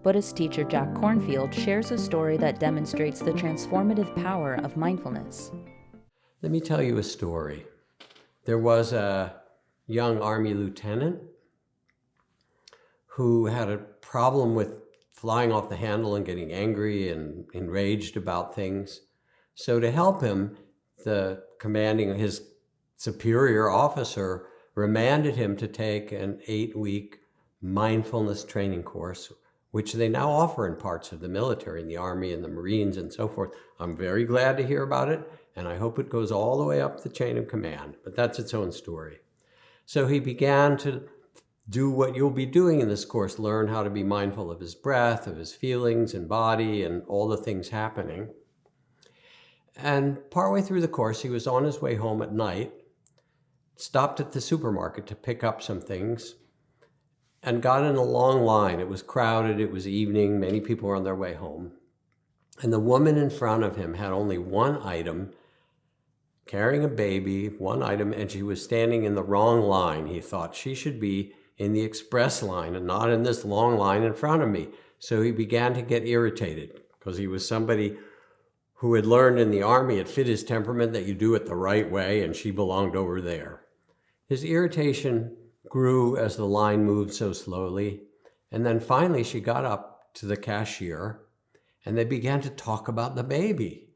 Buddhist teacher Jack Kornfield shares a story that demonstrates the transformative power of mindfulness. Let me tell you a story. There was a young Army lieutenant who had a problem with flying off the handle and getting angry and enraged about things. So to help him, his superior officer remanded him to take an 8-week mindfulness training course, which they now offer in parts of the military, in the Army and the Marines and so forth. I'm very glad to hear about it, and I hope it goes all the way up the chain of command, but that's its own story. So he began to do what you'll be doing in this course, learn how to be mindful of his breath, of his feelings and body, and all the things happening. And partway through the course, he was on his way home at night, stopped at the supermarket to pick up some things, and got in a long line. It was crowded, it was evening, many people were on their way home. And the woman in front of him had only one item, carrying a baby, one item, and she was standing in the wrong line. He thought she should be in the express line and not in this long line in front of me. So he began to get irritated because he was somebody who had learned in the Army, it fit his temperament that you do it the right way, and she belonged over there. His irritation grew as the line moved so slowly, and then finally she got up to the cashier and they began to talk about the baby.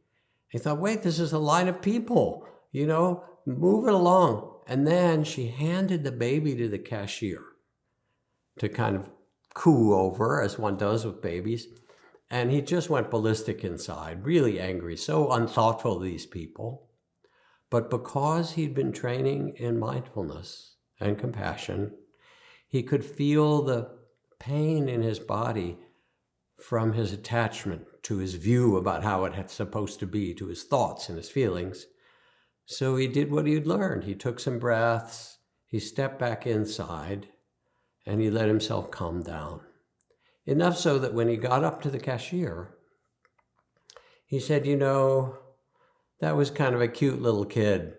He thought, wait, this is a line of people, move it along. And then she handed the baby to the cashier to kind of coo over, as one does with babies. And he just went ballistic inside, really angry, so unthoughtful of these people. But because he'd been training in mindfulness and compassion, he could feel the pain in his body from his attachment to his view about how it had supposed to be, to his thoughts and his feelings. So he did what he'd learned. He took some breaths, he stepped back inside, and he let himself calm down. Enough so that when he got up to the cashier, he said, that was kind of a cute little kid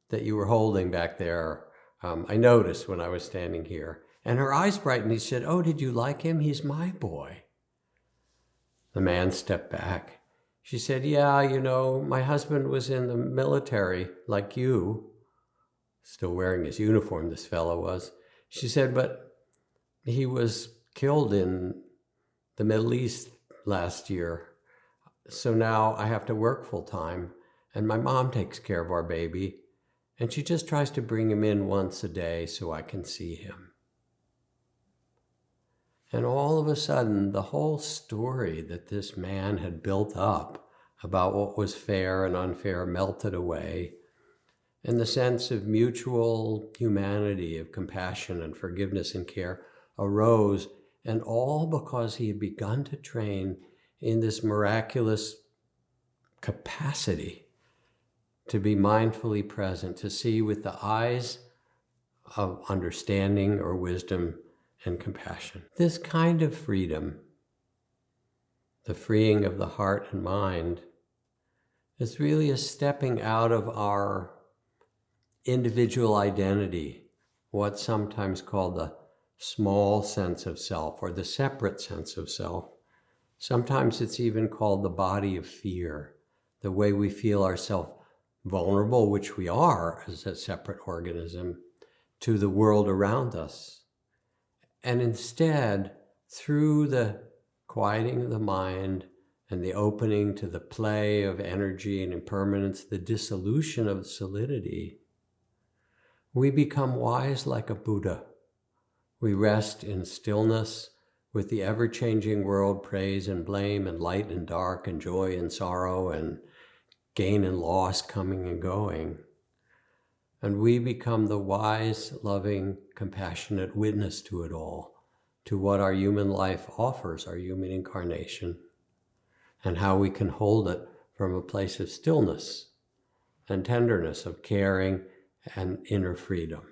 that you were holding back there. I noticed when I was standing here. And her eyes brightened. He said, oh, did you like him? He's my boy. The man stepped back. She said, yeah, my husband was in the military like you. Still wearing his uniform, this fellow was. She said, but he was killed in the Middle East last year. So now I have to work full time, and my mom takes care of our baby, and she just tries to bring him in once a day so I can see him. And all of a sudden, the whole story that this man had built up about what was fair and unfair melted away, and the sense of mutual humanity, of compassion and forgiveness and care arose, and all because he had begun to train in this miraculous capacity to be mindfully present, to see with the eyes of understanding or wisdom and compassion. This kind of freedom, the freeing of the heart and mind, is really a stepping out of our individual identity, what's sometimes called the small sense of self or the separate sense of self. Sometimes it's even called the body of fear, the way we feel ourselves vulnerable, which we are as a separate organism, to the world around us. And instead, through the quieting of the mind and the opening to the play of energy and impermanence, the dissolution of solidity, we become wise like a Buddha. We rest in stillness with the ever-changing world, praise and blame, and light and dark, and joy and sorrow, and gain and loss coming and going. And we become the wise, loving, compassionate witness to it all, to what our human life offers, our human incarnation, and how we can hold it from a place of stillness and tenderness, of caring and inner freedom.